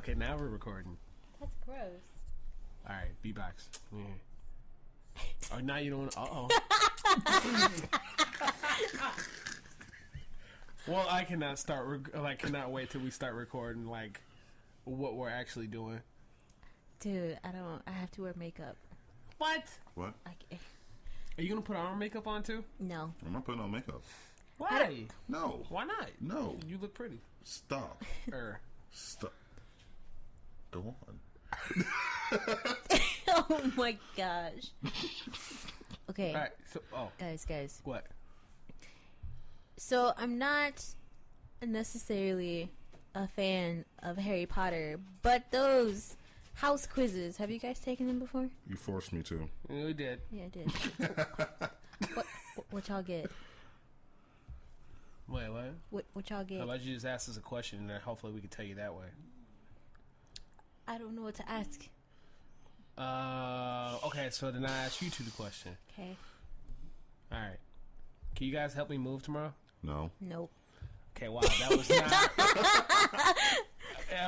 Okay, now we're recording. That's gross. All right, beatbox. Yeah. Oh, now you don't. Well, I cannot start. Cannot wait till we start recording. Like, what we're actually doing. Dude, I have to wear makeup. What? What? Are you gonna put arm makeup on too? No. I'm not putting on makeup. Why? No. Why not? No. You look pretty. Stop. Stop. Go on. Oh my gosh. Okay. All right. So, Guys. What? So I'm not necessarily a fan of Harry Potter, but those house quizzes, have you guys taken them before? You forced me to. Yeah, we did. Yeah, I did. What y'all get? Wait, what? What y'all get? How about you just ask us a question and then hopefully we can tell you that way. I don't know what to ask. Okay, so then I ask you two the question. Okay. All right. Can you guys help me move tomorrow? No. Nope. Okay, wow, that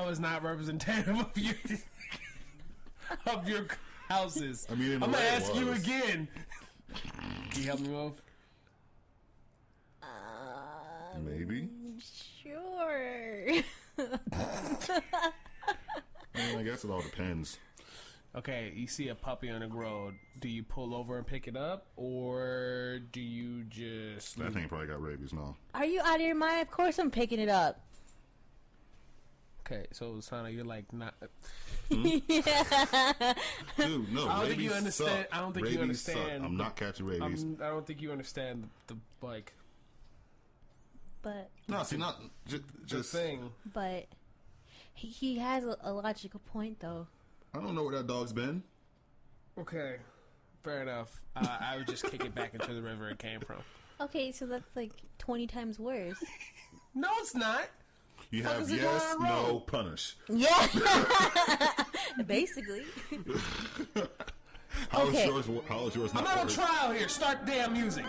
was not representative of your houses. I mean, I'm gonna ask you again. Can you help me move? Maybe. Sure. I guess it all depends. Okay, you see a puppy on the road. Do you pull over and pick it up, or do you just... That thing probably got rabies now. Are you out of your mind? Of course I'm picking it up. Okay, so Sana, you're like not... Dude, no, I don't think you rabies understand. suck. I don't think Rabies you understand. suck. I'm not catching rabies. I don't think you understand the like... But... No, see, not... Just thing. But... He has a logical point, though. I don't know where that dog's been. Okay, fair enough. I would just kick it back into the river it came from. Okay, so that's like 20 times worse. No, it's not. You Fuck have is it yes, going on? no, punish. Yeah. Basically. How Okay. is yours I'm not not on worse? trial here. Start damn music.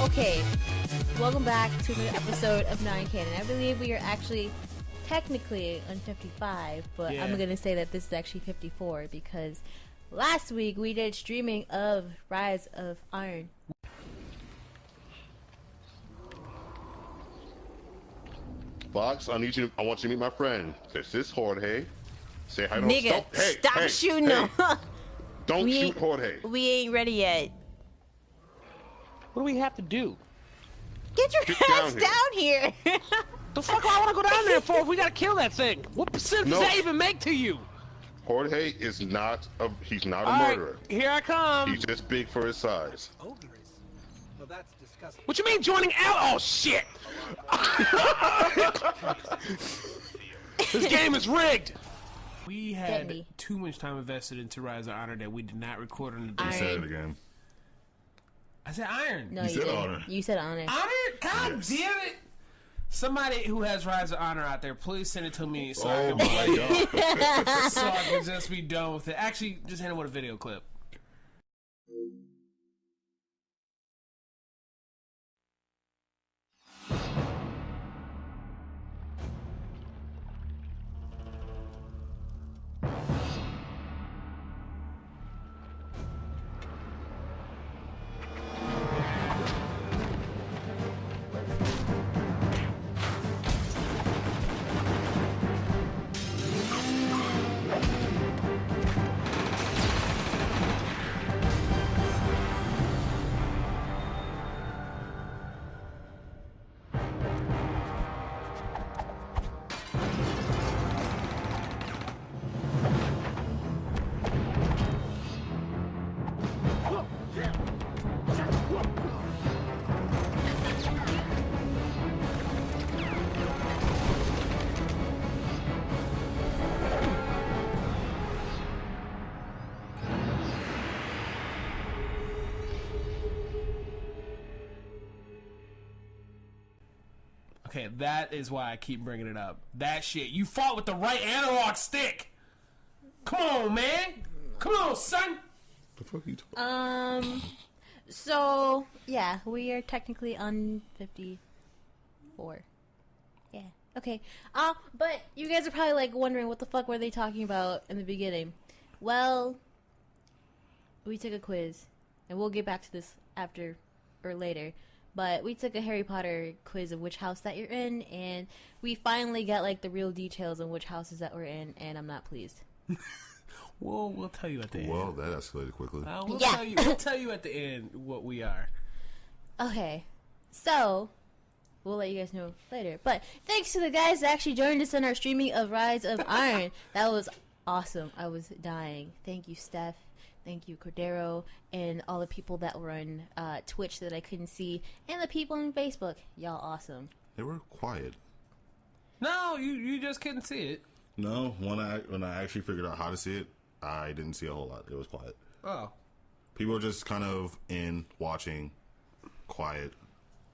Okay, welcome back to the episode of Non-Canon. I believe we are actually technically on 55, but Yeah. I'm going to say that this is actually 54 because last week we did streaming of Rise of Iron. Voxx, I want you to meet my friend. This is Jorge. Say hi to Nigga, stop shooting hey. them. Don't We shoot ain't- Jorge. We ain't ready yet. What do we have to do? Get your Get ass down down here. The fuck do I want to go down there for if we gotta kill that thing? What percent does No. that even make to you? Jorge is not he's not a All right, murderer. here I come. He's just big for his size. Well, that's disgusting. What you mean joining out? Oh shit! This game is rigged. We had Deadly. too much time invested into Rise of Honor that we did not record on the day. You said Iron. it again. I said Iron. No, You you said didn't. honor. You said honor. Honor? God Yes. damn it! Somebody who has Rise of Honor out there, please send it to me so I Oh can be my like, god. so I can just be done with it. Actually, just hit it with a video clip. Okay, that is why I keep bringing it up. That shit. You fought with the right analog stick. Come on, man. Come on, son. The fuck you talking? So yeah, we are technically on 54. Yeah. Okay. But you guys are probably like wondering what the fuck were they talking about in the beginning. Well, we took a quiz, and we'll get back to this after or later. But we took a Harry Potter quiz of which house that you're in, and we finally got like the real details on which houses that we're in, and I'm not pleased. We'll tell you at the end. Well, that escalated quickly. We'll tell you at the end what we are. Okay, so we'll let you guys know later. But thanks to the guys that actually joined us in our streaming of Rise of Iron. That was awesome. I was dying. Thank you, Steph. Thank you, Cordero, and all the people that were on Twitch that I couldn't see, and the people on Facebook. Y'all awesome. They were quiet. No, you just couldn't see it. No, when I actually figured out how to see it, I didn't see a whole lot. It was quiet. Oh. People were just kind of watching, quiet.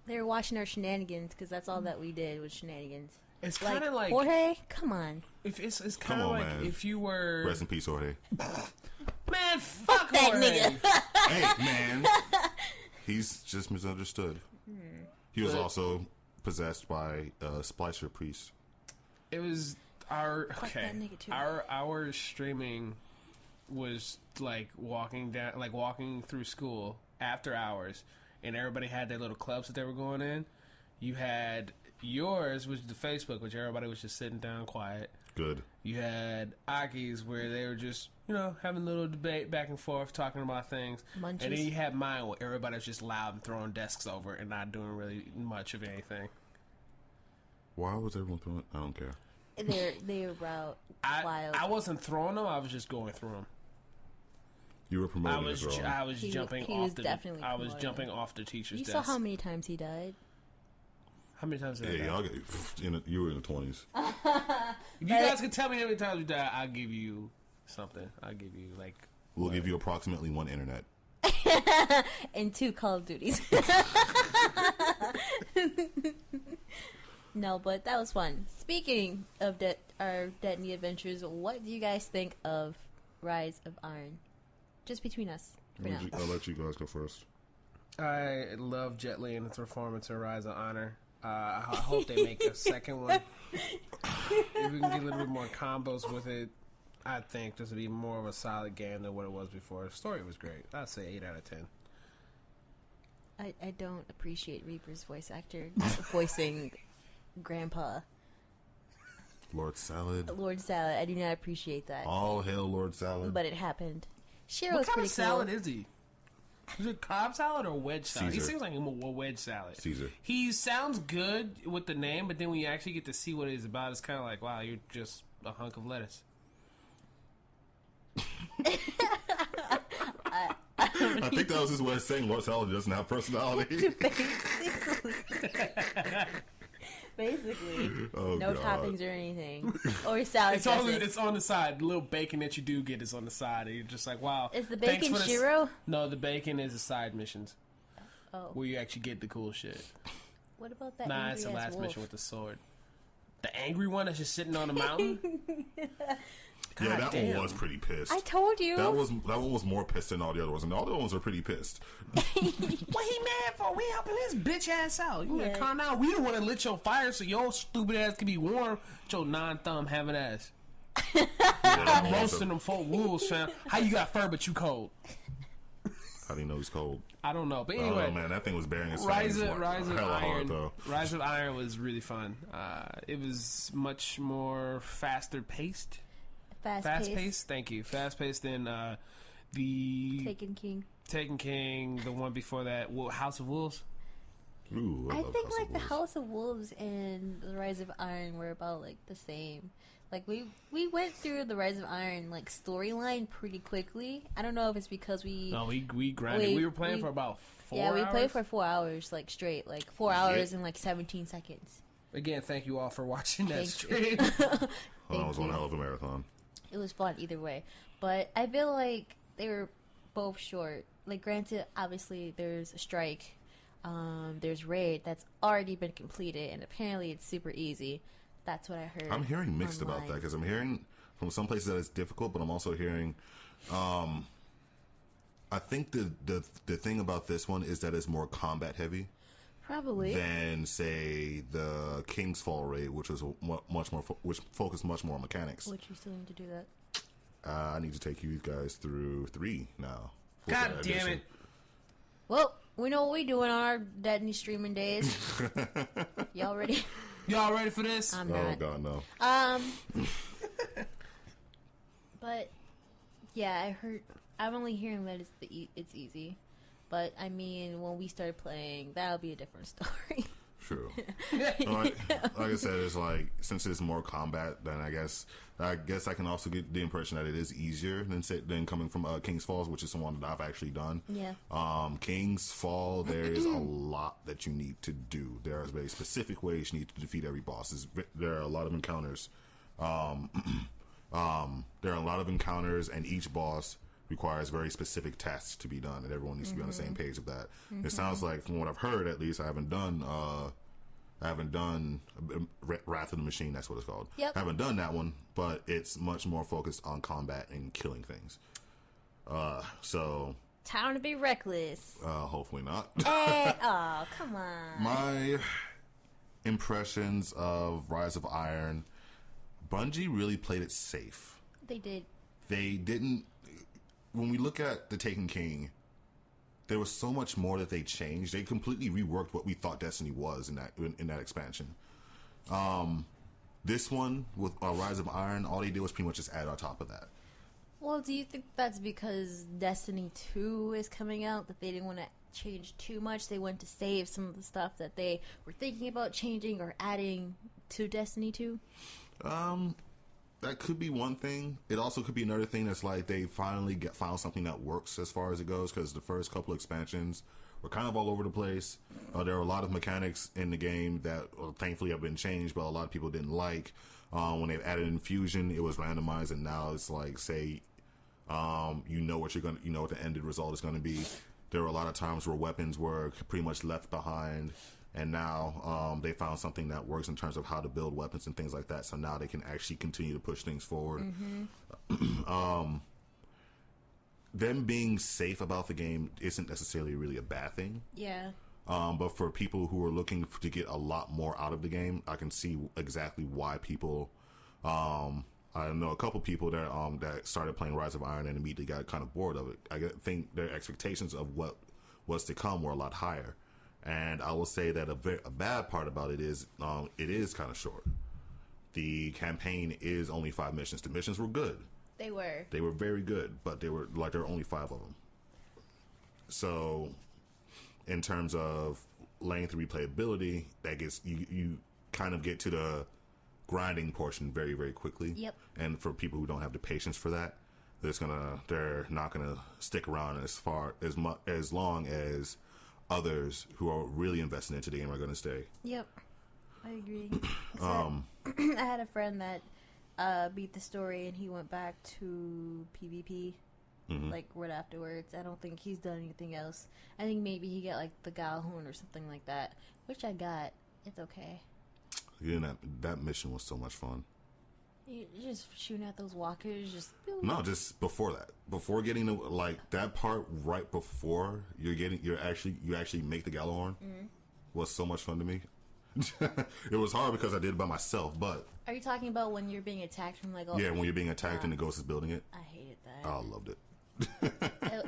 They were watching our shenanigans, because that's all that we did was shenanigans. It's kind of like Jorge, come on. If it's kind of like man. if you were Rest in peace, Jorge. Man, fuck that Jorge. nigga. Hey, man. He's just misunderstood. He was also possessed by a splicer priest. It was our Fuck that nigga too. our streaming was like walking through school after hours, and everybody had their little clubs that they were going in. You had yours, which is the Facebook, which everybody was just sitting down quiet. Good. You had Aki's, where they were just, having a little debate back and forth, talking about things. Munchies. And then you had mine, where everybody was just loud and throwing desks over and not doing really much of anything. Why was everyone throwing? I don't care. They were wild. I wasn't throwing them. I was just going through them. You were promoting it wrong. I was jumping he off was the. definitely I was promoting jumping it. off the teacher's You desk. saw how many times he died? How many times did I Hey, die? y'all get you were in the 20s. If you guys can tell me how many times you died, I'll give you something. I'll give you We'll give you approximately one internet. And 2 Call of Duties. No, but that was fun. Speaking of our Destiny adventures, what do you guys think of Rise of Iron? Just between us for now. I'll let you guys go first. I love Jet Li and its performance in Rise of Honor. I hope they make a second one. If we can get a little bit more combos with it, I think this would be more of a solid game than what it was before. The story was great. I'd say 8 out of 10. I don't appreciate Reaper's voice actor voicing Grandpa. Lord Salad. Lord Salad. I do not appreciate that. All hail Lord Salad. But it happened. Shiro What was kind pretty of salad cool. is he? Is it Cobb salad or wedge salad? He Caesar. seems like a wedge salad. Caesar. He sounds good with the name, but then when you actually get to see what it's about, it's kind of like, wow, you're just a hunk of lettuce. I think that was his way of saying Lord Salad doesn't have personality. Basically. Oh, No God. toppings or anything. Or salad dressing. It's on the side. The little bacon that you do get is on the side. And you're just like, wow. Is the thanks bacon for this- Shiro? No, the bacon is the side missions. Oh. Where you actually get the cool shit. What about that Nah, it's the angry-ass last wolf? mission with the sword. The angry one that's just sitting on the mountain? Yeah, God that damn. one was pretty pissed. I told you. That one was more pissed than all the other ones, and all the other ones are pretty pissed. What he mad for? We helping his bitch ass out. You Yeah. gotta calm down. We don't want to lit your fire so your stupid ass can be warm with your non-thumb having ass. I'm roasting them folk wolves, fam. How you got fur but you cold? How do you know he's cold? I don't know. But anyway. Oh man, that thing was bearing its Rise fangs of hella hard, Iron. though. Rise of Iron was really fun. It was much more faster paced. Fast Paced. Thank you. Fast paced than the Taken King. the one before that. House of Wolves. Ooh, I love think House of like the Wolves. House of Wolves and the Rise of Iron were about like the same. Like we went through the Rise of Iron like storyline pretty quickly. I don't know if it's because we grinded. We were playing for about 4 hours. we played for 4 hours like straight, like 4 hours and like 17 seconds. Again, thank you all for watching that Thank stream. Oh, that was one hell of a marathon. It was fun either way, but I feel like they were both short. Like, granted, obviously there's a strike, There's Raid that's already been completed, and apparently it's super easy. That's what I heard. I'm hearing mixed online. about that because I'm hearing from some places that it's difficult, but I'm also hearing. I think the thing about this one is that it's more combat heavy. Probably. Than say the King's Fall raid, which was much more which focused much more on mechanics. Which you still need to do that. I need to take you guys through 3 now. God damn it! Well, we know what we doing on our Deadly streaming days. Y'all ready? Y'all ready for this? I'm Oh not. God, no. But yeah, I heard. I'm only hearing that it's easy. But I mean, when we start playing, that'll be a different story. True. like I said, it's like since it's more combat, then I guess I can also get the impression that it is easier than coming from King's Falls, which is the one that I've actually done. Yeah. King's Fall, there is a lot that you need to do. There are very specific ways you need to defeat every boss. There are a lot of encounters. There are a lot of encounters, and each boss requires very specific tasks to be done, and everyone needs to be on the same page of that. It sounds like, from what I've heard, at least, I haven't done Wrath of the Machine. That's what it's called. Yep. I haven't done that one, but it's much more focused on combat and killing things. So Time to be reckless. hopefully not. Oh, come on. My impressions of Rise of Iron, Bungie really played it safe. They did. They didn't. When we look at The Taken King, there was so much more that they changed. They completely reworked what we thought Destiny was in that expansion. This one with Rise of Iron, all they did was pretty much just add on top of that. Well, do you think that's because Destiny 2 is coming out, that they didn't want to change too much? They went to save some of the stuff that they were thinking about changing or adding to Destiny 2? That could be one thing. It also could be another thing that's like they finally found something that works as far as it goes, because the first couple expansions were kind of all over the place. There are a lot of mechanics in the game that thankfully have been changed, but a lot of people didn't like. When they added infusion, it was randomized, and now it's like, say, you know what the ended result is going to be. There were a lot of times where weapons were pretty much left behind. And now they found something that works in terms of how to build weapons and things like that. So now they can actually continue to push things forward. Them being safe about the game isn't necessarily really a bad thing. Yeah. But for people who are looking to get a lot more out of the game, I can see exactly why people. I know a couple people that started playing Rise of Iron and immediately got kind of bored of it. I think their expectations of what was to come were a lot higher. And I will say that a bad part about it is kind of short. The campaign is only 5 missions. The missions were good. They were. They were very good, but there were only 5 of them. So, in terms of length and replayability, that gets you kind of get to the grinding portion very, very quickly. Yep. And for people who don't have the patience for that, they're not gonna stick around as long as others who are really invested into the game are going to stay. Yep, I agree. I had a friend that beat the story, and he went back to PvP like right afterwards. I don't think he's done anything else. I think maybe he got like the Galhoon or something like that, which I got. It's okay. Yeah, that mission was so much fun. You're just shooting at those walkers, just... No, just before that. Before getting to, like, that part right before you actually make the Gallahorn was so much fun to me. It was hard because I did it by myself, but... Are you talking about when you're being attacked from, like... Yeah, when you're being attacked and the ghost is building it. I hated that. I loved it.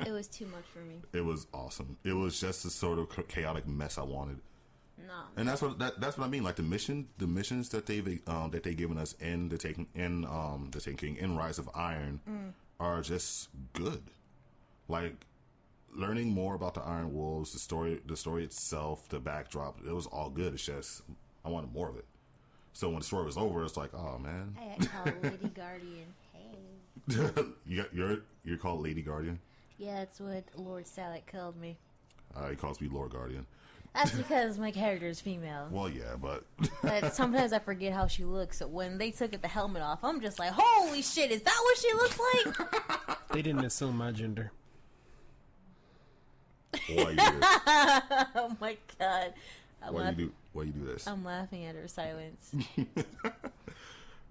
It was too much for me. It was awesome. It was just the sort of chaotic mess I wanted. No. And that's what I mean. Like the missions that they've given us in the Taken King in Rise of Iron are just good. Like learning more about the Iron Wolves, the story itself, the backdrop, it was all good. It's just I wanted more of it. So when the story was over, it's like, oh man. I call Lady Guardian. Hey. You're called Lady Guardian? Yeah, that's what Lord Salak called me. He calls me Lord Guardian. That's because my character is female. Well, yeah, but sometimes I forget how she looks. So when they took the helmet off, I'm just like, holy shit, is that what she looks like? They didn't assume my gender. Why you do this? Oh my god. Why you do this? I'm laughing at her silence.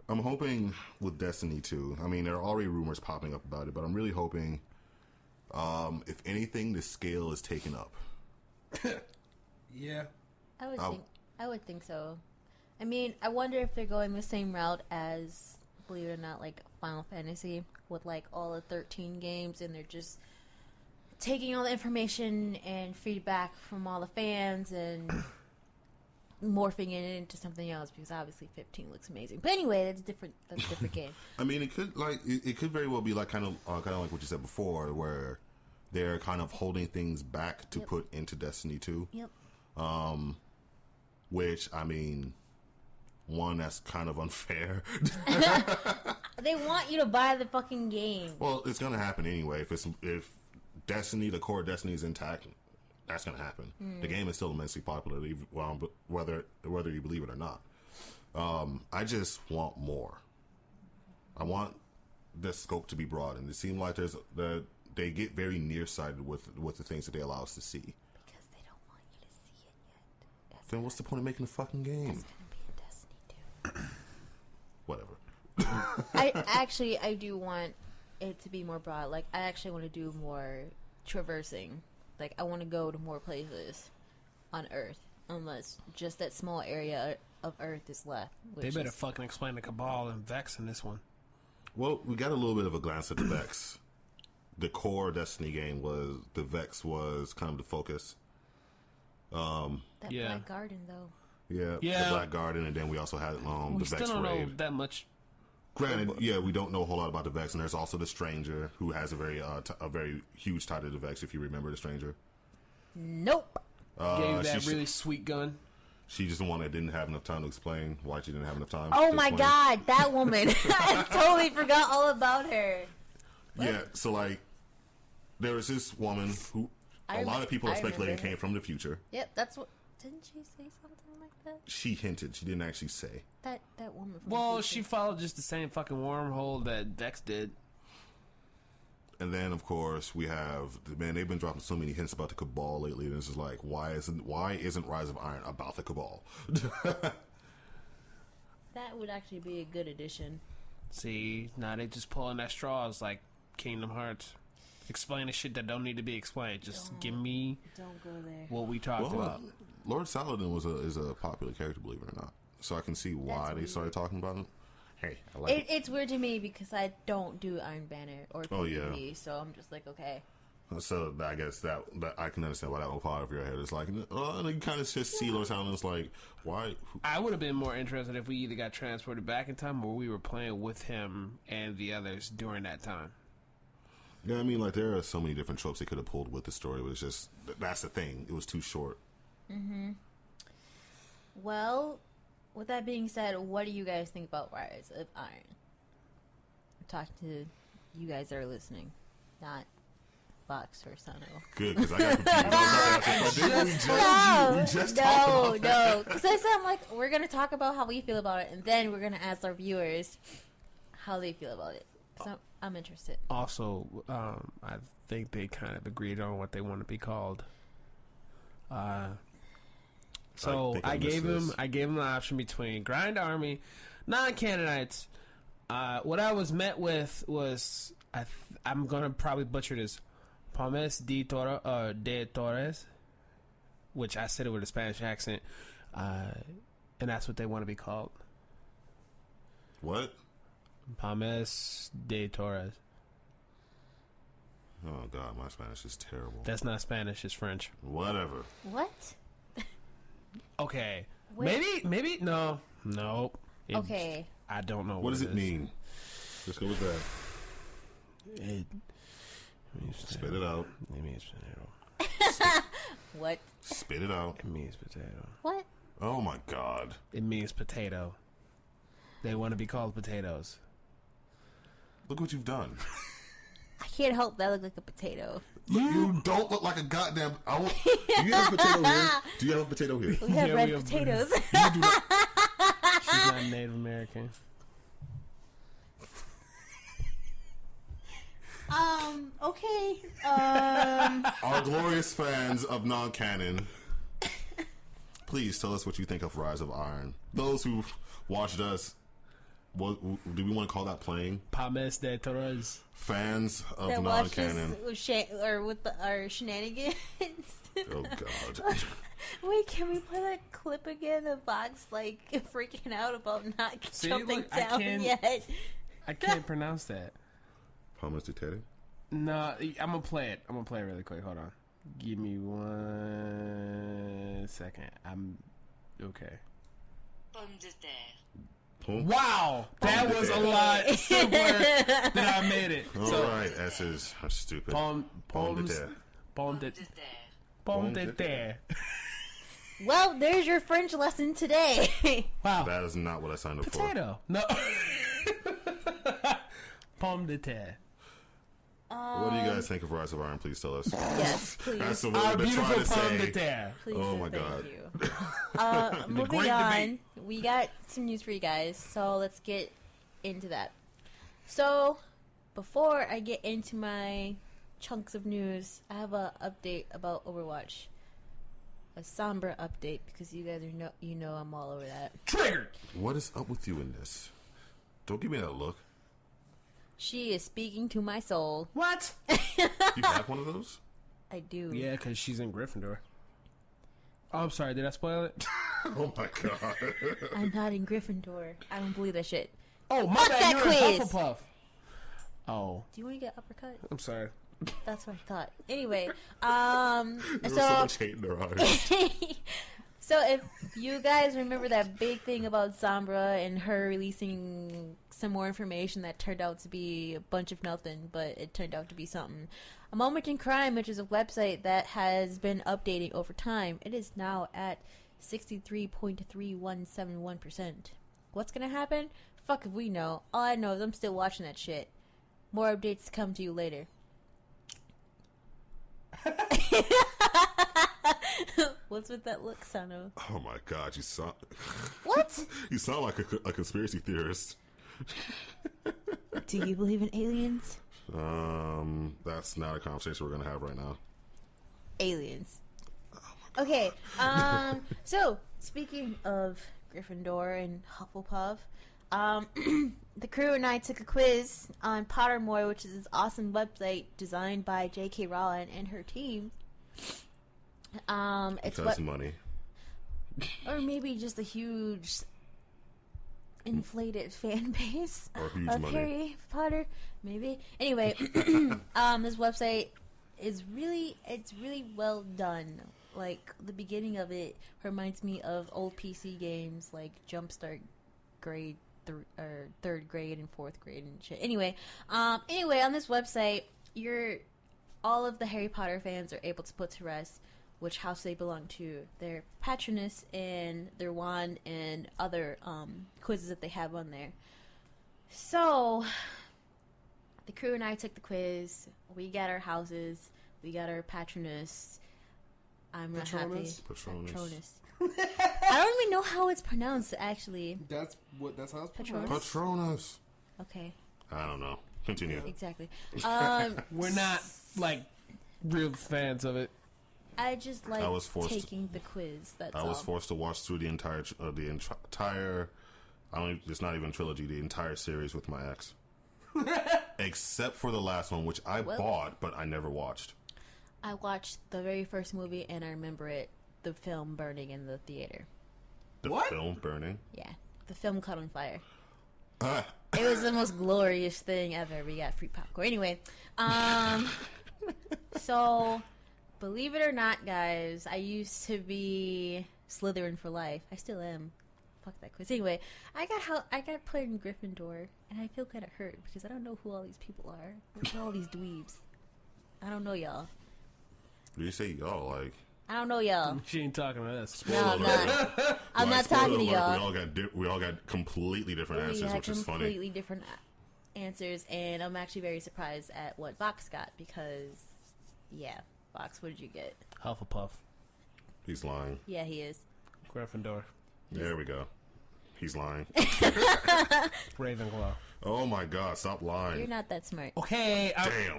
I'm hoping with Destiny 2. I mean, there are already rumors popping up about it, but I'm really hoping, if anything, the scale is taken up. Yeah. I would think so. I mean, I wonder if they're going the same route as, believe it or not, like Final Fantasy with like all the 13 games, and they're just taking all the information and feedback from all the fans and morphing it into something else, because obviously 15 looks amazing. But anyway, that's different. That's a different game. I mean, it could very well be like kind of like what you said before, where they're kind of holding things back to put into Destiny 2. Yep. Which, I mean, one, that's kind of unfair. They want you to buy the fucking game. Well, it's gonna happen anyway. If Destiny, the core Destiny, is intact, that's gonna happen. The game is still immensely popular, whether you believe it or not. I just want more. I want the scope to be broadened. It seems like they get very nearsighted with the things that they allow us to see. Because they don't want you to see it yet. Then what's the point of making a fucking game? It's gonna be in Destiny 2. Whatever. I do want it to be more broad. Like, I actually want to do more traversing. Like, I want to go to more places on Earth, unless just that small area of Earth is left. They better fucking explain the Cabal and Vex in this one. Well, we got a little bit of a glance at the Vex. The core Destiny game the Vex was kind of the focus. That Black Garden, though. Yeah, the Black Garden, and then we also had the We Vex still don't know raid. that much. Granted, we don't know a whole lot about the Vex, and there's also the Stranger, who has a very huge tie to the Vex. If you remember the Stranger, Nope. Gave that really sweet gun. She just the one that didn't have enough time to explain why she didn't have enough time. Oh to my explain. god, that woman! I totally forgot all about her. Yeah, so like, there was this woman who a lot of people are speculating came from the future. Yep, that's what. Didn't she say something like that? She hinted. She didn't actually say. That woman from Well, the she future. followed just the same fucking wormhole that Vex did. And then, of course, we have they've been dropping so many hints about the Cabal lately, and it's just like, why isn't Rise of Iron about the Cabal? That would actually be a good addition. See, now they just pulling that straws like Kingdom Hearts. Explaining shit that don't need to be explained. Just give me Don't go there. what we talked about. Lord Saladin is a popular character, believe it or not. So I can see why they started talking about him. Hey, I like it. It's weird to me because I don't do Iron Banner or PvP, so I'm just like, okay. So I guess that I can understand why that will pop over your head. It's like, and you kind of just see Lord Saladin. It's like, why? I would have been more interested if we either got transported back in time or we were playing with him and the others during that time. Yeah, I mean, like, there are so many different tropes they could have pulled with the story, but it's just, that's the thing. It was too short. Mm-hmm. Well, with that being said, what do you guys think about Rise of Iron? I'm talking to you guys that are listening, not Voxx or Sano. Good, because I got confused. We just talked about that. Because I said, I'm like, we're going to talk about how we feel about it, and then we're going to ask our viewers how they feel about it. So I'm interested. Also, I think they kind of agreed on what they want to be called. So I gave him the option between Grind Army, Non-Canonites. What I was met with was I'm gonna probably butcher this, Pomes de Torres, which I said it with a Spanish accent, and that's what they want to be called. What? Pomes de Torres. Oh, God, my Spanish is terrible. That's not Spanish, it's French. Whatever. What? Okay. Wait. Maybe, no. Nope. Okay. I don't know What does it is. mean? Let's go with that. It means Spit it out. It means potato. What? Spit it out. It means potato. What? Oh, my God. It means potato. They want to be called potatoes. Look what you've done. I can't help that I look like a potato. You don't look like a goddamn... Do you have a potato here? Do you have a potato here? We have Yeah, red we have- potatoes. She's not Native American. Okay. Our glorious fans of non-canon, please tell us what you think of Rise of Iron. Those who've watched us, what do we want to call that playing? Pames de Torres. Fans of that non-canon. with our shenanigans. Oh God. Wait, can we play that clip again of Vox like freaking out about not jumping look, I down can't- yet? I can't pronounce that. Pames de Teddy? No, I'm gonna play it. I'm gonna play it really quick. Hold on. Give me 1 second. I'm okay. Wow, that was a lot simpler than I made it. All right, S's are stupid. Pomme de terre. Pomme de terre. Well, there's your French lesson today. Wow. That is not what I signed up for. Potato. No. Pomme de terre. What do you guys think of Rise of Iron? Please tell us. Yes, please. That's what Our we've been trying beautiful to pomme de say. terre. Please Oh and my thank God. you. Moving great on, debate. we got some news for you guys, so let's get into that. So, before I get into my chunks of news, I have a update about Overwatch. A somber update because you guys are I'm all over that. Triggered. What is up with you in this? Don't give me that look. She is speaking to my soul. What? You have one of those? I do. Yeah, because she's in Gryffindor. Oh, I'm sorry. Did I spoil it? Oh my God. I'm not in Gryffindor. I don't believe that shit. Oh, my Fuck bad. that You're quiz. in Hufflepuff. Oh, Do you want to get uppercut? I'm sorry. That's what I thought. Anyway, There's so much hate in their eyes. So if you guys remember that big thing about Sombra and her releasing some more information that turned out to be a bunch of nothing, but it turned out to be something. A Moment in Crime, which is a website that has been updating over time, it is now at 63.3171%. What's gonna happen? Fuck if we know. All I know is I'm still watching that shit. More updates to come to you later. What's with that look, Sano? Oh my God, you sound. What? You sound like a conspiracy theorist. Do you believe in aliens? That's not a conversation we're gonna have right now. Aliens. Okay, so, speaking of Gryffindor and Hufflepuff, the crew and I took a quiz on Pottermore, which is this awesome website designed by J.K. Rowling and her team. It's Because money. or maybe just a huge inflated fan base Or huge of money. Harry Potter, maybe. Anyway, this website is really well done. Like the beginning of it reminds me of old PC games like Jumpstart grade or third grade and fourth grade and shit. Anyway, on this website, all of the Harry Potter fans are able to put to rest which house they belong to, their Patronus and their wand, and other quizzes that they have on there. So, the crew and I took the quiz. We got our houses. We got our Patronus. I'm not happy. Patronus. I don't even know how it's pronounced, actually. That's how it's Patronus? Patronus. Okay, I don't know. Continue. exactly. We're not like real fans of it. I just like I was forced taking the quiz. That's I was all. forced to watch through the entire. It's not even trilogy. The entire series with my ex, except for the last one, which I bought but I never watched. I watched the very first movie and I remember the film burning in the theater. The What? film burning. Yeah, the film caught on fire. Ah. It was the most glorious thing ever. We got free popcorn. Anyway, so believe it or not, guys, I used to be Slytherin for life. I still am. Fuck that quiz. Anyway, I got put in Gryffindor, and I feel kind of hurt because I don't know who all these people are. Look at all these dweebs. I don't know y'all. Do you say y'all like? I don't know y'all. She ain't talking to us. No, I'm not. I'm not spoiler talking to alert, y'all. We all got completely different We answers, had which is funny. completely different answers, and I'm actually very surprised at what Vox got because, yeah, Vox, what did you get? Hufflepuff, He's lying. Yeah, he is. Gryffindor, There we go. He's lying. Ravenclaw. Oh my god, stop lying. You're not that smart. Okay. Damn.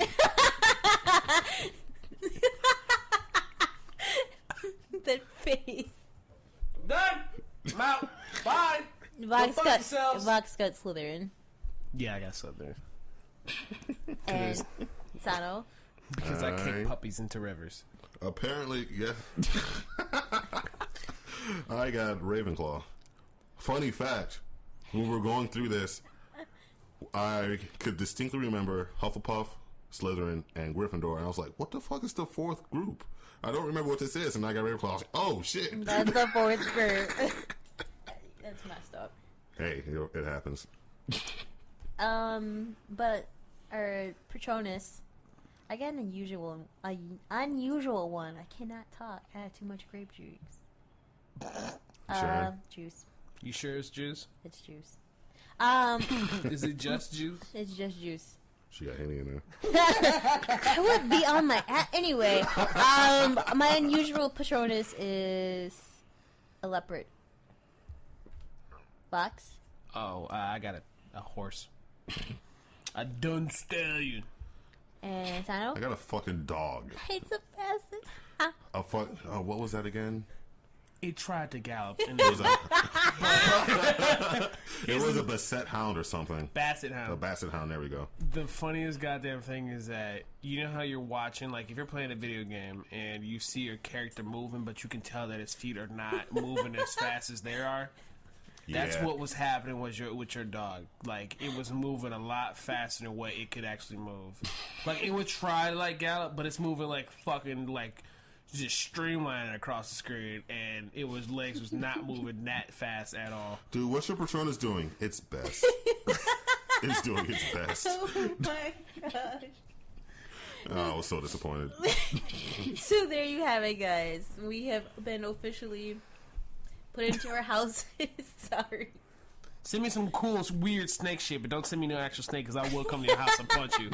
That face. Done. I'm out. Bye. Vox fuck got yourselves. Slytherin. Yeah, I got something. And Sano. Because I kick Alright. puppies into rivers. Apparently, yeah. I got Ravenclaw. Funny fact, when we were going through this, I could distinctly remember Hufflepuff, Slytherin, and Gryffindor, and I was like, what the fuck is the fourth group? I don't remember what this is, and I got Ravenclaw. I was like, oh, shit. That's the fourth group. That's messed up. Hey, it happens. But our Patronus, I got an unusual one. I cannot talk. I had too much grape juice. Sure. Juice. You sure it's juice? It's juice. Is it just juice? It's just juice. She got Henny in there. I would be on my anyway. My unusual Patronus is a leopard. Vox? Oh, I got a horse. A dun stallion. And Sano? I got a fucking dog. It's a basset. What was that again? It tried to gallop. And It it was a Basset Hound or something. Basset A Hound. Basset Hound, there we go. The funniest goddamn thing is that you know how you're watching, like if you're playing a video game and you see your character moving, but you can tell that his feet are not moving as fast as they are. That's Yeah. what was happening with your dog. Like it was moving a lot faster than what it could actually move. Like it would try to like gallop, but it's moving like fucking like just streamlining across the screen, and legs was not moving that fast at all. Dude, what's your Patronus doing? Its best. It's doing its best. Oh my gosh. Oh, I was so disappointed. So there you have it, guys. We have been officially put into our houses. Sorry. Send me some cool, weird snake shit, but don't send me no actual snake, because I will come to your house and punch you.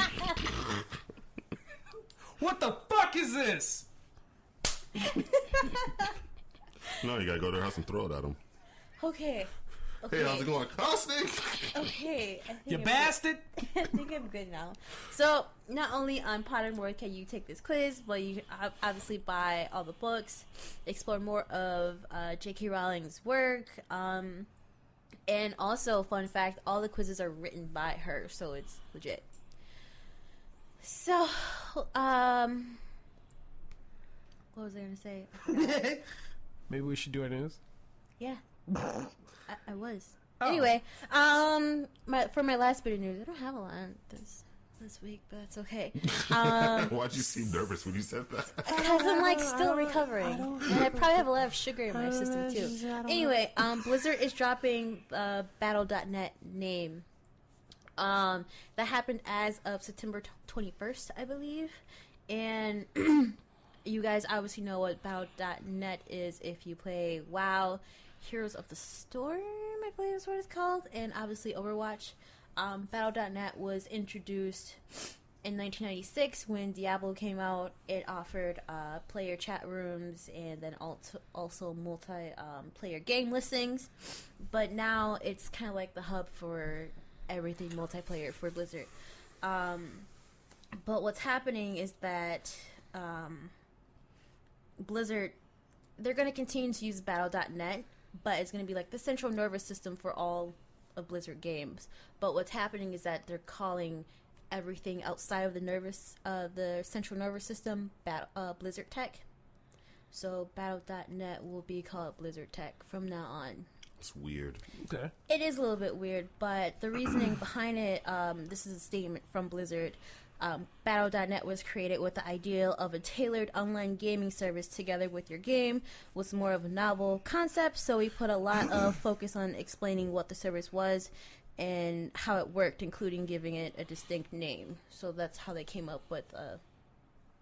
What the fuck is this? No, you gotta go to their house and throw it at them. Okay. Hey, how's it going? Oh, snake! Okay. I think You I'm bastard! good. I think I'm good now. So, not only on Pottermore can you take this quiz, but you obviously buy all the books, explore more of J.K. Rowling's work, and also, fun fact, all the quizzes are written by her, so it's legit. So, what was I gonna say? Maybe we should do our news. Yeah, I was. Anyway, for my last bit of news, I don't have a lot this week, but that's okay. Why'd you seem nervous when you said that? Because I'm like still recovering, and I probably have a lot of sugar in my system too. Anyway, Blizzard is dropping Battle.net name. That happened as of September 21st, I believe, and you guys obviously know what Battle.net is if you play WoW, Heroes of the Storm, I believe is what it's called, and obviously Overwatch. Battle.net was introduced in 1996 when Diablo came out. It offered player chat rooms and then also multi-player game listings, but now it's kind of like the hub for everything multiplayer for Blizzard. But what's happening is that Blizzard, they're going to continue to use Battle.net, but it's going to be like the central nervous system for all of Blizzard games. But what's happening is that they're calling everything outside of the central nervous system Blizzard Tech. So Battle.net will be called Blizzard Tech from now on. It's weird. Okay. It is a little bit weird, but the reasoning behind it, this is a statement from Blizzard. Battle.net was created with the ideal of a tailored online gaming service together with your game. Was more of a novel concept, so we put a lot of focus on explaining what the service was and how it worked, including giving it a distinct name. So that's how they came up with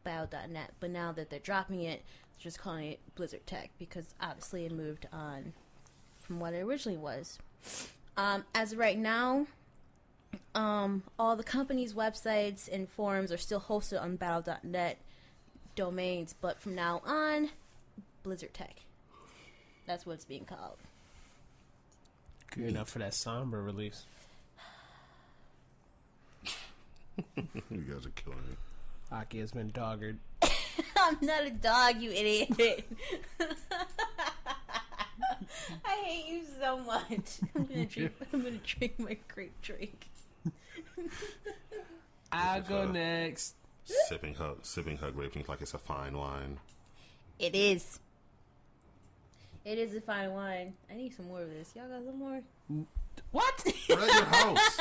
Battle.net. But now that they're dropping it, they're just calling it Blizzard Tech because obviously it moved on from what it originally was. As of right now, all the company's websites and forums are still hosted on Battle.net domains, but from now on, Blizzard Tech. That's what it's being called. Good enough for that somber release. You guys are killing me. Aki has been doggered. I'm not a dog, you idiot. I hate you so much. I'm gonna drink my grape drink. I'll go next. Sipping her grape drink like it's a fine wine. It is. It is a fine wine. I need some more of this. Y'all got some more? What? We're at your house.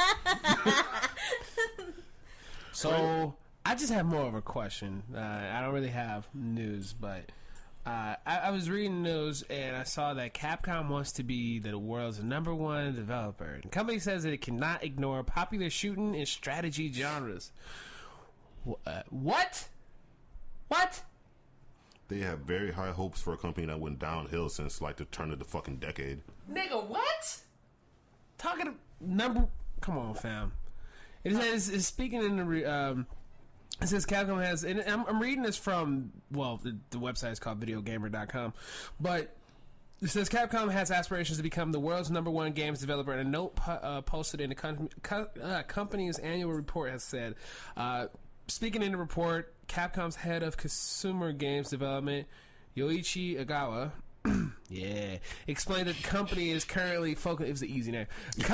So I just have more of a question. I don't really have news, but I was reading news and I saw that Capcom wants to be the world's #1 developer. The company says that it cannot ignore popular shooting and strategy genres. What? What? They have very high hopes for a company that went downhill since like the turn of the fucking decade. Nigga, what? Talking come on, fam. It says it's speaking in the it says Capcom has, and I'm reading this from, well, the website is called videogamer.com, but it says Capcom has aspirations to become the world's #1 games developer, and a note posted in the company's annual report has said, speaking in the report, Capcom's head of consumer games development, Yoichi Agawa, yeah, explained that the company is currently focused. It was an easy name. The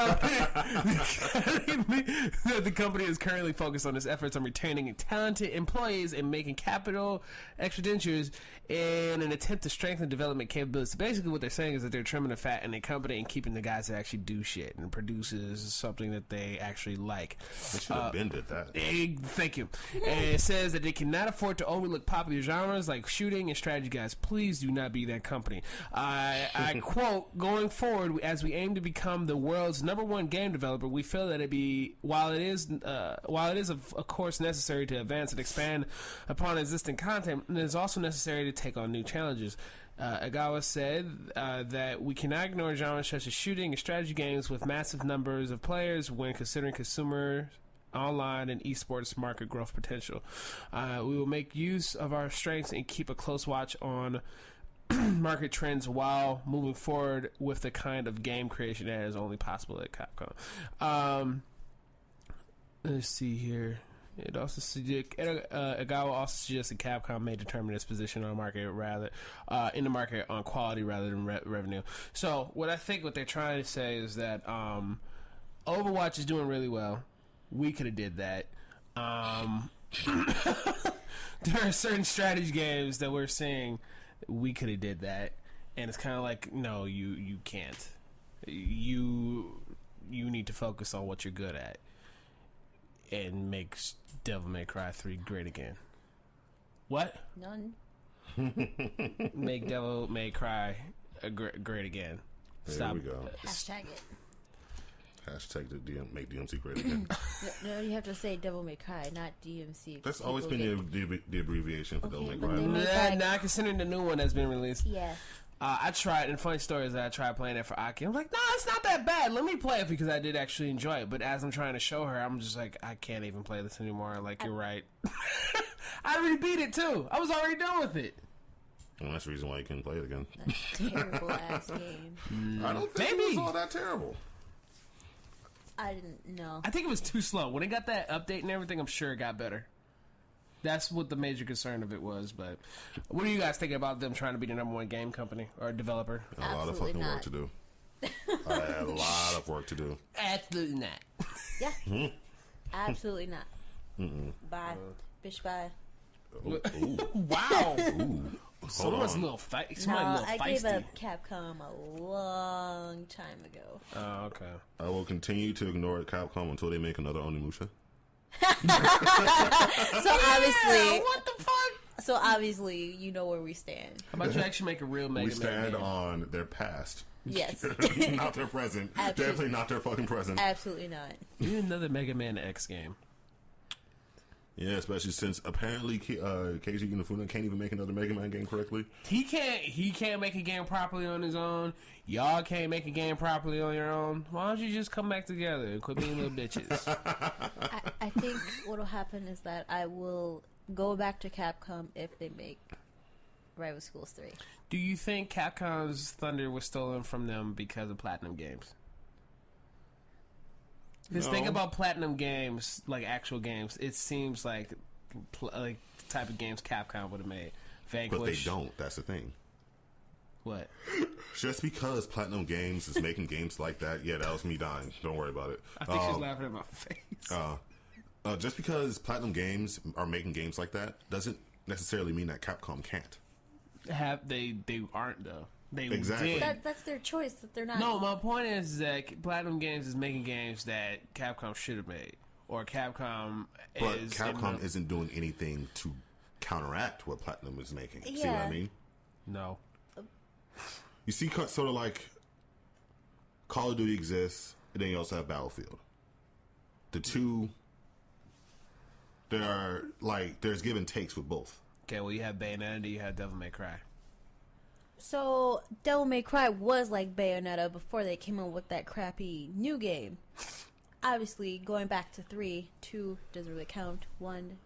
company is currently focused on its efforts on retaining talented employees and making capital expenditures in an attempt to strengthen development capabilities. So basically, what they're saying is that they're trimming the fat in the company and keeping the guys that actually do shit and produces something that they actually like. They should have been did that. Thank you. And it says that they cannot afford to overlook popular genres like shooting and strategy guys. Please do not be that company. I quote, going forward, as we aim to become the world's #1 game developer, we feel that while it is of course necessary to advance and expand upon existing content, it is also necessary to take on new challenges. Agawa said that we cannot ignore genres such as shooting and strategy games with massive numbers of players when considering consumer online and esports market growth potential. We will make use of our strengths and keep a close watch on market trends while moving forward with the kind of game creation that is only possible at Capcom. Let's see here. It also Agawa also suggested Capcom may determine its position on market in the market on quality rather than revenue. So what they're trying to say is that Overwatch is doing really well. We could have did that. There are certain strategy games that we're seeing. We could have did that, and it's kind of like, no, you can't. You need to focus on what you're good at and make Devil May Cry 3 great again. What? None. Make Devil May Cry great again. There we go. Hashtag it. Hashtag make DMC great again. No, you have to say Devil May Cry, not DMC. That's always been the abbreviation for Devil May Cry. Not considering the new one that's been released. Yeah. I tried, and funny story is that I tried playing it for Aki. I'm like, no, it's not that bad. Let me play it because I did actually enjoy it. But as I'm trying to show her, I'm just like, I can't even play this anymore. Like, you're right. I rebeat it too. I was already done with it. Well, that's the reason why you couldn't play it again. Terrible ass game. I don't think it was all that terrible. I didn't know. I think it was too slow. When it got that update and everything, I'm sure it got better. That's what the major concern of it was. But what do you guys think about them trying to be the #1 game company or developer? A lot of fucking work to do. I had a lot of work to do. Absolutely not. Yeah. Absolutely not. Bye. Bitch, bye. Ooh. Wow. Ooh. Someone's a little feisty. No, I gave up Capcom a long time ago. Oh, okay. I will continue to ignore Capcom until they make another Onimusha. So obviously, what the fuck? So obviously, you know where we stand. How about you actually make a real Mega We stand Man? on their past. Yes. Not their present. Absolutely. Definitely not their fucking present. Absolutely not. You need another Mega Man X game. Yeah, especially since apparently Keiji Inafune can't even make another Mega Man game correctly. He can't make a game properly on his own. Y'all can't make a game properly on your own. Why don't you just come back together and quit being little bitches? I think what'll happen is that I will go back to Capcom if they make Rival Schools 3. Do you think Capcom's thunder was stolen from them because of Platinum Games? Because No. think about Platinum Games, like actual games. It seems like the type of games Capcom would have made. Vanquish. But they don't. That's the thing. What? Just because Platinum Games is making games like that, yeah, that was me dying. Don't worry about it. I think she's laughing at my face. Just because Platinum Games are making games like that doesn't necessarily mean that Capcom can't. They aren't though. They Exactly. did. That's their choice that they're not. No, my point is that Platinum Games is making games that Capcom should have made, or Capcom But is. Capcom isn't doing anything to counteract what Platinum is making. See what I Yeah. mean? No. You see, sort of like Call of Duty exists, and then you also have Battlefield. The two, there's give and takes with both. Okay, well you have Bayonetta, and you have Devil May Cry. So Devil May Cry was like Bayonetta before they came up with that crappy new game. Obviously, going back to 3, 2 doesn't really count. 1,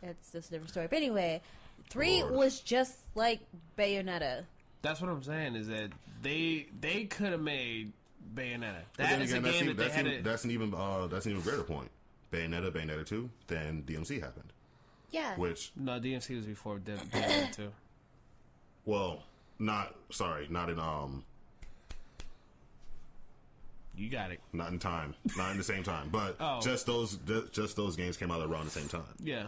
that's just a different story. But anyway, 3 Lord. was just like Bayonetta. That's what I'm saying is that they could have made Bayonetta. But then That is a again, game that they had. that's an even greater point. Bayonetta 2, then DMC happened. Yeah. Which, No, DMC was before Bayonetta 2. well, not in You got it. not in time, not in the same time, but Oh. just those games came out around the same time. Yeah.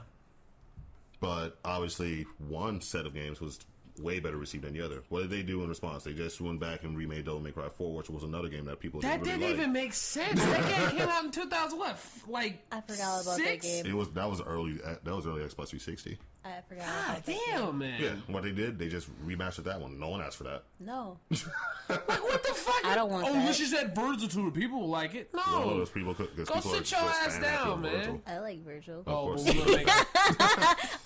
But obviously, one set of games was way better received than the other. What did they do in response? They just went back and remade Devil May Cry 4, which was another game that people That didn't didn't really even like. make sense. That game came out in 2000. What? Like I forgot all about that 6? game. That was early Xbox 360. I forgot. God about that game. damn, man. Yeah, what they did, they just remastered that one. No one asked for that. No. Like what the fuck? I don't want Oh, that. you should said Virgil to it. People will like it. No. Well, those people could, Go people sit are your just ass fans that down, feel man. Virgil. I like Virgil. Of Oh, course. but we're gonna make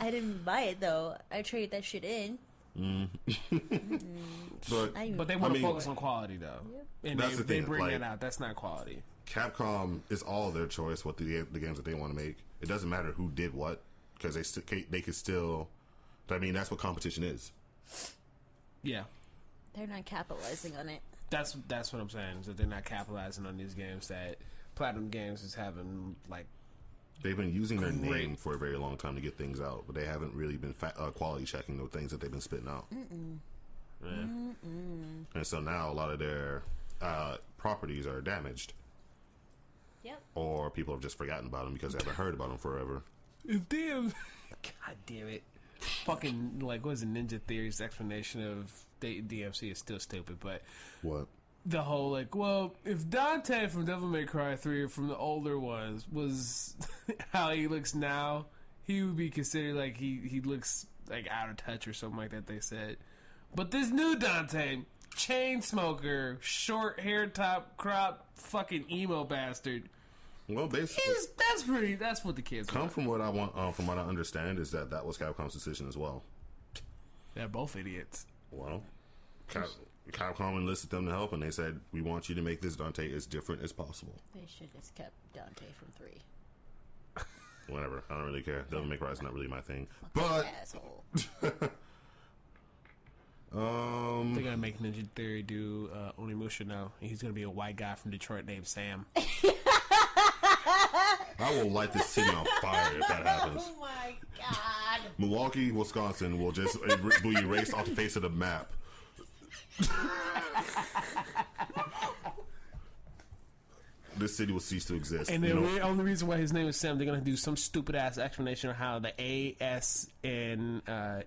I didn't buy it though. I traded that shit in. But But they want to I mean, focus on quality though, and That's the they thing, bring like- that out. That's not quality. Capcom is all their choice. What the games that they want to make, it doesn't matter who did what, because they could still. I mean, that's what competition is. Yeah, They're not capitalizing on it. that's what I'm saying. Is that they're not capitalizing on these games that Platinum Games is having like. They've been using their Great. name for a very long time to get things out, but they haven't really been quality checking the things that they've been spitting out. Yeah. And so now a lot of their properties are damaged, Yep. or people have just forgotten about them because they haven't heard about them forever. If damn, God damn it, fucking like what is it? Ninja Theory's explanation of DMC is still stupid, but What? the whole like, well, if Dante from Devil May Cry 3 or from the older ones was how he looks now, he would be considered like he looks like out of touch or something like that. They said, but this new Dante, chain smoker, short hair top crop, fucking emo bastard. Well, basically, That's what the kids want. from what I want, from what I understand, is that was Capcom's decision as well. They're both idiots. Well, Capcom enlisted them to help, and they said, "We want you to make this Dante as different as possible." They should have just kept Dante from 3. Whatever, I don't really care. Devil May Cry is not really my thing, but Asshole. They're gonna make Ninja Theory do Onimusha now, and he's gonna be a white guy from Detroit named Sam. I will light this city on fire if that happens. Oh my god. Milwaukee, Wisconsin will just be erased off the face of the map. This city will cease to exist. And You the know? only reason why his name is Sam, they're gonna do some stupid ass explanation of how the A, S, and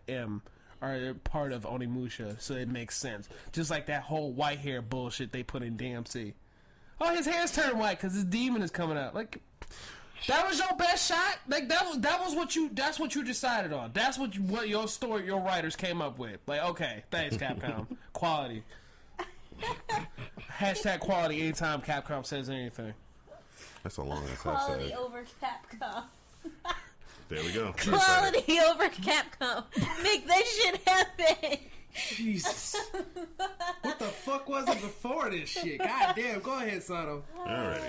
M are part of Onimusha, so it makes sense. Just like that whole white hair bullshit they put in DMC. Oh, his hair's turned white because his demon is coming out. Like, that was your best shot. Like that was what you. That's what you decided on. That's what your story, your writers came up with. Like, okay, thanks Capcom. Quality. Hashtag quality anytime Capcom says anything. That's a long ass Quality hashtag. over Capcom. There we go. Quality over Capcom. Make that shit happen. Jesus. What the fuck was it before this shit? God damn, go ahead, Sano. Alrighty.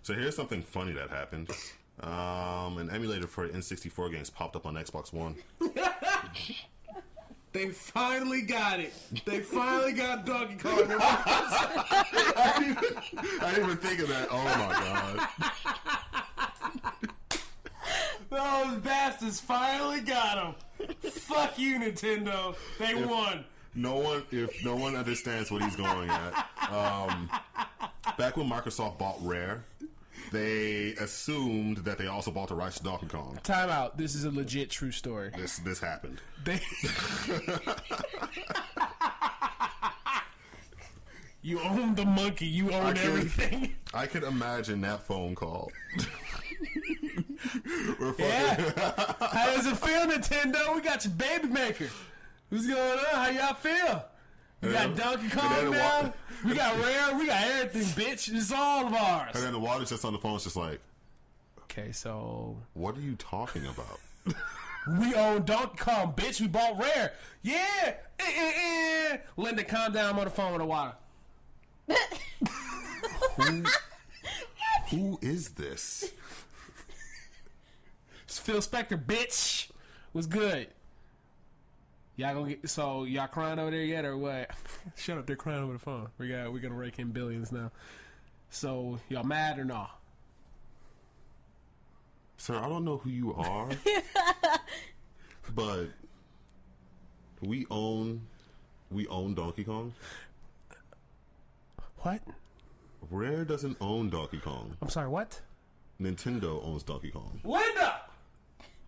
So here's something funny that happened. An emulator for N64 games popped up on Xbox One. They finally got it. They finally got Donkey Kong. I didn't even think of that. Oh my god. Those bastards finally got him. Fuck you, Nintendo. They won. If no one understands what he's going at, back when Microsoft bought Rare, they assumed that they also bought the rights to Donkey Kong. Time out. This is a legit true story. This happened. You own the monkey. You own everything. I could imagine that phone call. Yeah. How does it feel, Nintendo? We got your baby maker. What's going on? How y'all feel? We got Donkey Kong now. We got Rare. We got everything, bitch. It's all of ours. And then the water's just on the phone. It's just like, okay, so what are you talking about? we own Donkey Kong, bitch. We bought Rare. Yeah. Linda, calm down. I'm on the phone with the water. Who is this? It's Phil Spector, bitch. What's good? Y'all gonna get y'all crying over there yet or what? Shut up, they're crying over the phone. We're gonna rake in billions now. So y'all mad or not? Sir, I don't know who you are, but we own Donkey Kong. What? Rare doesn't own Donkey Kong. I'm sorry, what? Nintendo owns Donkey Kong. Linda!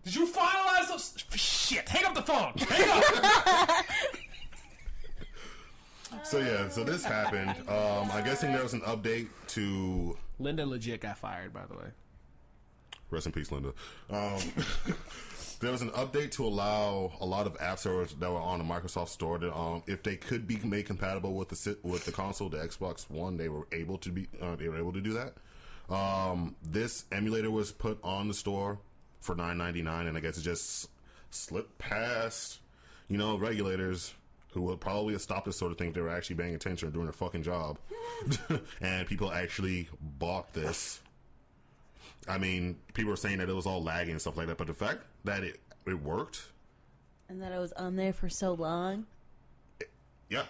Did you finalize those? Shit, hang up the phone. Hang up. So this happened. I'm guessing there was an update to... Linda legit got fired, by the way. Rest in peace, Linda. There was an update to allow a lot of apps that were on the Microsoft Store to, if they could be made compatible with the console, the Xbox One, they were able to do that. This emulator was put on the store for $9.99, and I guess it just slipped past, regulators who would probably have stopped this sort of thing if they were actually paying attention or doing their fucking job. And people actually bought this. I mean, people were saying that it was all lagging and stuff like that, but the fact that it worked. And that it was on there for so long. Yeah.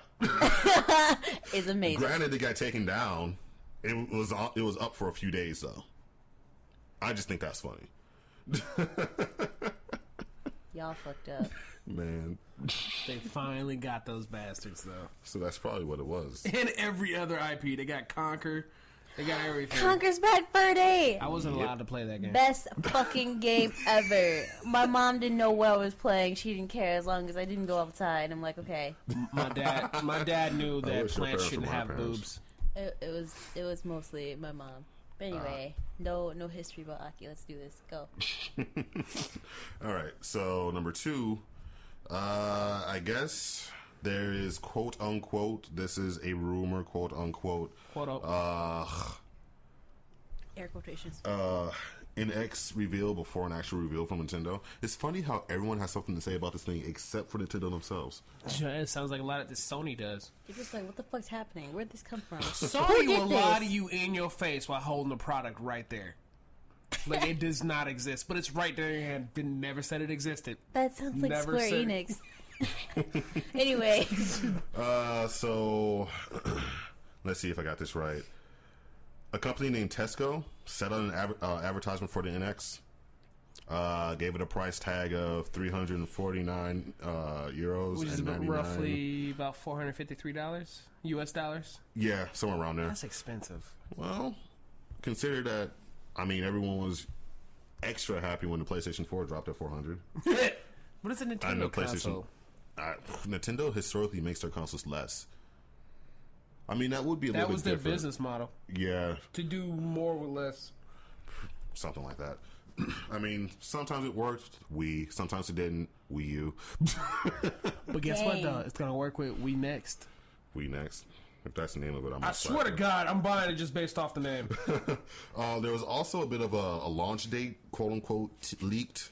Is amazing. Granted, it got taken down. It was up for a few days, though. I just think that's funny. Y'all fucked up. Man. They finally got those bastards, though. So that's probably what it was. And every other IP. They got Conquer. They got everything. Conker's Bad Fur Day! I wasn't allowed to play that game. Best fucking game ever. My mom didn't know what I was playing. She didn't care as long as I didn't go outside. I'm like, okay. My dad knew that plants shouldn't have parents. boobs. It was mostly my mom. But anyway, no history about Aki. Let's do this. Go. All right. So number 2, I guess there is quote unquote. This is a rumor, quote unquote. Quote up. Air quotations. NX reveal before an actual reveal from Nintendo. It's funny how everyone has something to say about this thing except for Nintendo themselves. Yeah, it sounds like a lot of this Sony does. You're just like, what the fuck's happening? Where'd this come from? Sony will lie to you in your face while holding the product right there. Like, it does not exist, but it's right there in your hand. Never said it existed. That sounds like Never Square said Enix. Anyway. So let's see if I got this right. A company named Tesco set on an advertisement for the NX. Gave it a price tag of 349 euros, which is and 99. roughly about $453 US dollars. Yeah, somewhere around there. That's expensive. Well, consider that. I mean, everyone was extra happy when the PlayStation 4 dropped at 400. But it's a Nintendo console. Nintendo historically makes their consoles less. I mean, that would be a little bit different. That was their business model. Yeah. To do more with less. Something like that. I mean, sometimes it worked. Sometimes it didn't. Wii U. But guess what, though? It's going to work with Wii Next. Wii Next. If that's the name of it, I swear to God, I'm buying it just based off the name. There was also a bit of a launch date, quote unquote, leaked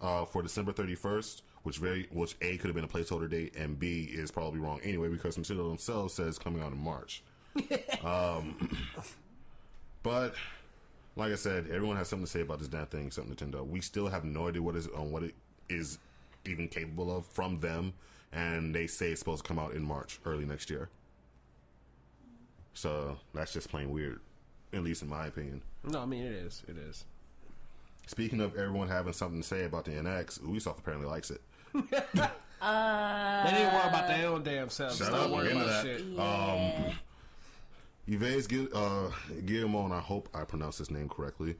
for December 31st, which A, could have been a placeholder date, and B, is probably wrong anyway, because Nintendo themselves says coming out in March. But like I said, everyone has something to say about this damn thing, except Nintendo. We still have no idea what it is even capable of from them, and they say it's supposed to come out in March, early next year. So that's just plain weird, at least in my opinion. No, I mean it is. It is. Speaking of everyone having something to say about the NX, Ubisoft apparently likes it. They didn't worry about their own damn selves. Shut Stop up, worrying we'll about get shit. into that. Yves Guillemot, I hope I pronounced his name correctly.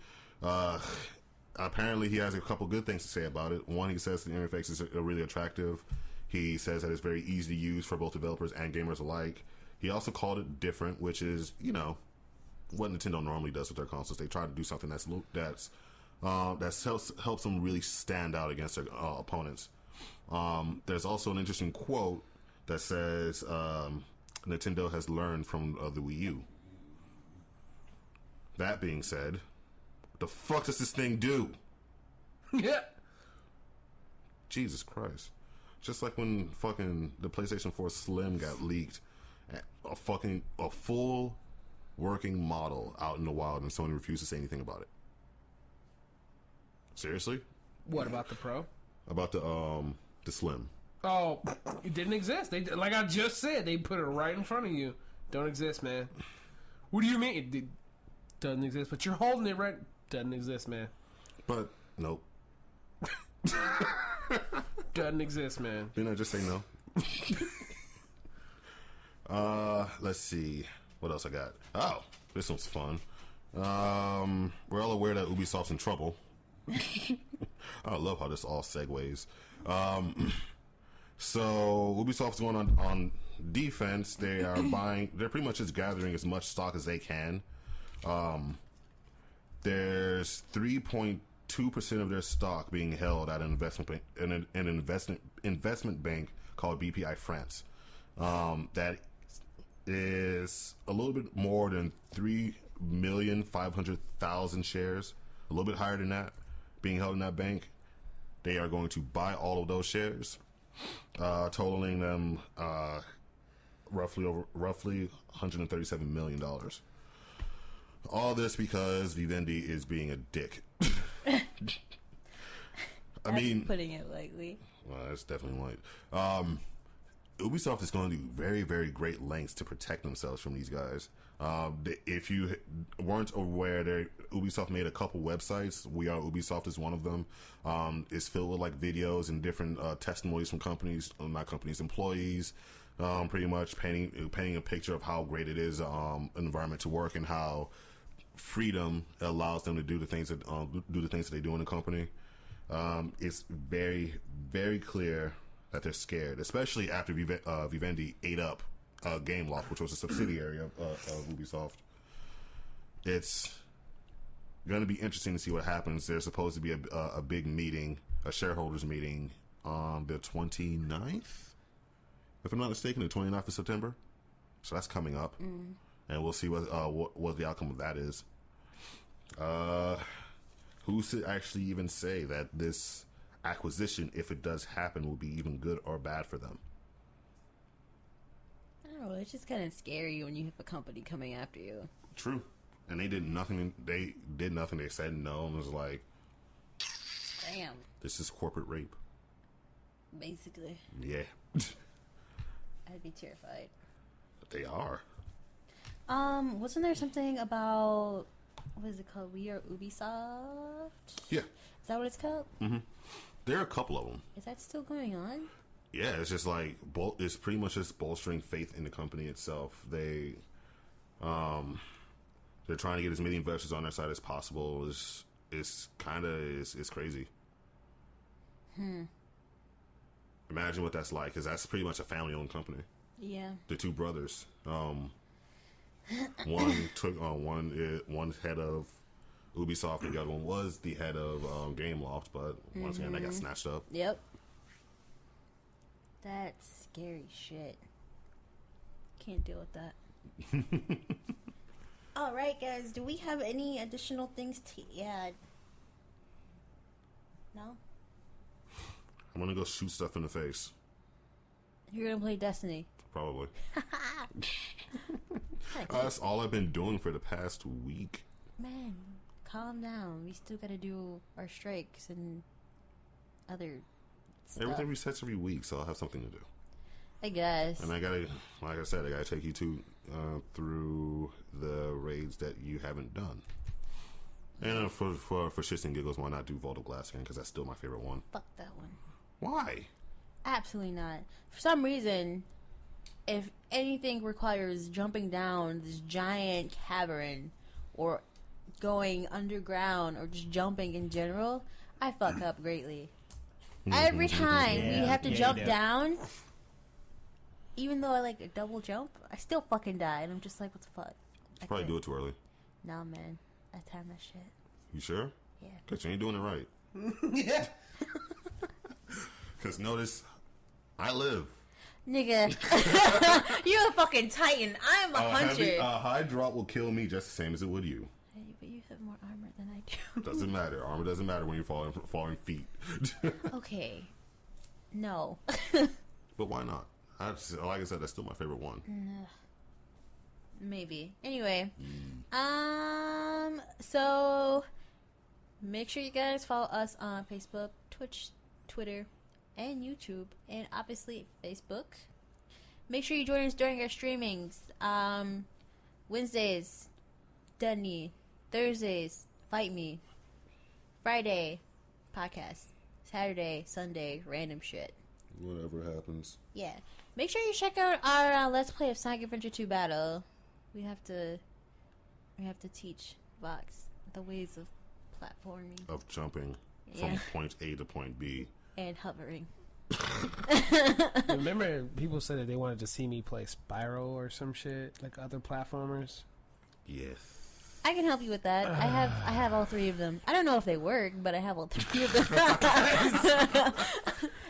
Apparently, he has a couple good things to say about it. One, he says the interface is really attractive. He says that it's very easy to use for both developers and gamers alike. He also called it different, which is, you know, what Nintendo normally does with their consoles. They try to do something that helps them really stand out against their opponents. There's also an interesting quote that says Nintendo has learned from the Wii U. That being said, what the fuck does this thing do? Yeah. Jesus Christ. Just like when fucking the PlayStation 4 Slim got leaked, a full working model out in the wild, and Sony refused to say anything about it. Seriously? What about the Pro? About the Slim. Oh, it didn't exist. They, like I just said, they put it right in front of you. Don't exist, man. What do you mean? It doesn't exist, but you're holding it right. Doesn't exist, man. But nope. Doesn't exist, man. Didn't I just say no? Let's see. What else I got? Oh, this one's fun. We're all aware that Ubisoft's in trouble. I love how this all segues. So Ubisoft's going on defense. They are buying. They're pretty much just gathering as much stock as they can. There's 3.2% of their stock being held at an investment bank called BPI France. That is a little bit more than 3,500,000 shares. A little bit higher than that being held in that bank. They are going to buy all of those shares, totaling them roughly $137 million. All this because Vivendi is being a dick. I mean, putting it lightly. Well, that's definitely light. Ubisoft is going to do very, very great lengths to protect themselves from these guys. If you weren't aware, Ubisoft made a couple websites. We Are Ubisoft is one of them. It's filled with like videos and different testimonies from employees. Pretty much painting a picture of how great it is, an environment to work, and how freedom allows them to do the things that they do in the company. It's very, very clear that they're scared, especially after Vivendi ate up Gameloft, which was a subsidiary of Ubisoft. It's going to be interesting to see what happens. There's supposed to be a big meeting, a shareholders meeting on the 29th, if I'm not mistaken, the 29th of September. So that's coming up, and we'll see what the outcome of that is. Who's to actually even say that this acquisition, if it does happen, will be even good or bad for them? I don't know. It's just kind of scary when you have a company coming after you. True. And they did nothing. They said no, and was like, Damn. This is corporate rape. Basically. Yeah. I'd be terrified. They are. Wasn't there something about, what is it called? We Are Ubisoft? Yeah. Is that what it's called? Mm-hmm. There are a couple of them. Is that still going on? Yeah, it's just like it's pretty much just bolstering faith in the company itself. They're trying to get as many investors on their side as possible. It's crazy. Imagine what that's like, because that's pretty much a family-owned company. Yeah. The two brothers. One took one head of Ubisoft, and the other one was the head of Gameloft, but once again, they got snatched up. Yep. That's scary shit. Can't deal with that. All right, guys. Do we have any additional things to add? No? I'm gonna go shoot stuff in the face. You're gonna play Destiny. Probably. That's all I've been doing for the past week. Man, calm down. We still gotta do our strikes and other stuff. Everything resets every week, so I'll have something to do. I guess. And I gotta, like I said, I gotta take you through the raids that you haven't done. And for shits and giggles, why not do Vault of Glass again? Because that's still my favorite one. Fuck that one. Why? Absolutely not. For some reason, if anything requires jumping down this giant cavern or going underground or just jumping in general, I fuck up greatly. Every time we have to jump down, even though I like a double jump, I still fucking die. And I'm just like, what the fuck? You probably do it too early. Nah, man. I timed that shit. You sure? Yeah. Because you ain't doing it right. Yeah. Because notice, I live. Nigga. You a fucking titan. I'm a hunter. A high drop will kill me just the same as it would you. Hey, but you have more armor than I do. Doesn't matter. Armor doesn't matter when you're falling feet. Okay. No. But why not? Like I said, that's still my favorite one. Maybe. Anyway. So make sure you guys follow us on Facebook, Twitch, Twitter, and YouTube, and obviously Facebook. Make sure you join us during our streamings. Wednesdays, Dunny. Thursdays, Fight Me. Friday, podcast. Saturday, Sunday, random shit. Whatever happens. Yeah. Make sure you check out our Let's Play of Sonic Adventure 2 Battle. We have to teach Vox the ways of platforming. Of jumping from point A to point B. And hovering. Remember, people said that they wanted to see me play Spyro or some shit, like other platformers. Yes. I can help you with that. I have all three of them. I don't know if they work, but I have all three of them.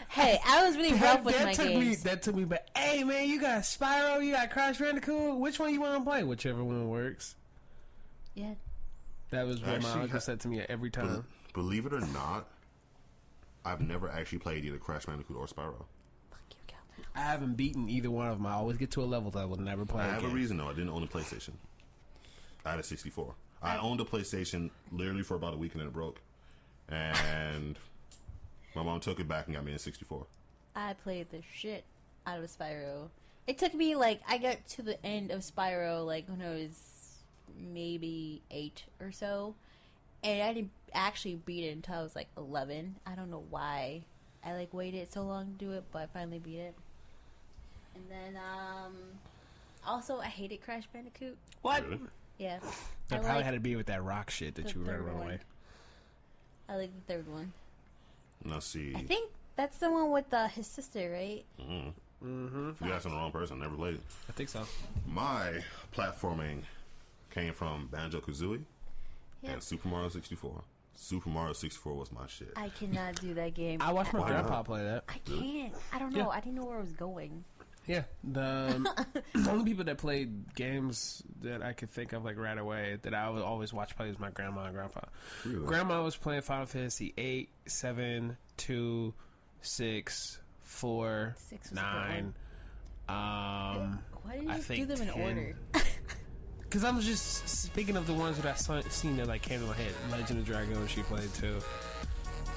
Hey, I was really rough with my games. That took me back. Hey, man, you got Spyro, you got Crash Bandicoot. Which one you want to play? Whichever one works. Yeah. That was what my uncle said to me every time. Believe it or not, I've never actually played either Crash Bandicoot or Spyro. Fuck you, Calvin. I haven't beaten either one of them. I always get to a level that I will never play I have again. a reason, though. I didn't own a PlayStation. I had a 64. I owned a PlayStation literally for about a week and then it broke. And my mom took it back and got me a 64. I played the shit out of Spyro. It took me, like, I got to the end of Spyro, like, when I was maybe 8 or so. And I didn't actually beat it until I was, like, 11. I don't know why I, like, waited so long to do it, but I finally beat it. And then, also, I hated Crash Bandicoot. What? Really? Yeah. That probably had to be with that rock shit that the you read third right one. away. I like the third one. Now, see. I think that's the one with his sister, right? You asked the wrong person. Never played it. I think so. My platforming came from Banjo-Kazooie and Super Mario 64. Super Mario 64 was my shit. I cannot do that game. I watched my Why grandpa not? play that. I can't. I don't know. Yeah. I didn't know where I was going. Yeah, the only people that played games that I could think of like right away that I would always watch play was my grandma and grandpa. Really? Grandma was playing Final Fantasy 8, 7, 2, 6, 4, 6 was 9. Why didn't I you think do them in 10. order? Because I was just speaking of the ones that I seen that like came to my head. Legend of Dragoon, she played too.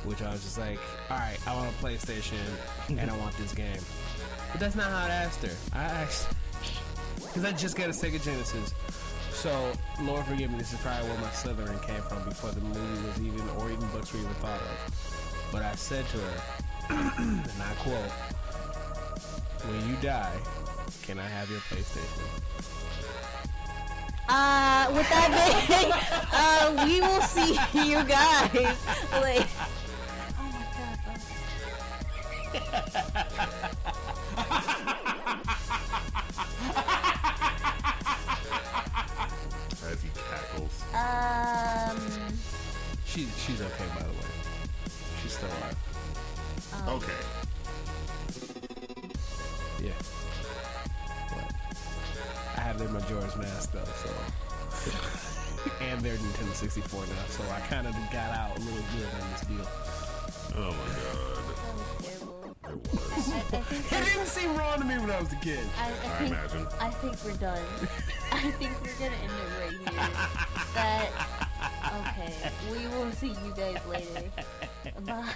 Which I was just like, alright, I want a PlayStation and I want this game. But that's not how I asked her. I asked, because I just got a Sega Genesis. So, Lord forgive me, this is probably where my Slytherin came from before the movie was even, or even books were even thought of. But I said to her, and I quote, when you die, can I have your PlayStation? With that being, we will see you guys. Like, oh my god. As he cackles. She's okay, by the way. She's still alive. Okay. Yeah. But I have their Majora's Mask though, so and their Nintendo 64 now, so I kind of got out a little good on this deal. Oh my god. It was. It didn't seem wrong to me when I was a kid. I imagine. I think we're done. I think we're gonna end it right here. Okay. We will see you guys later. Bye.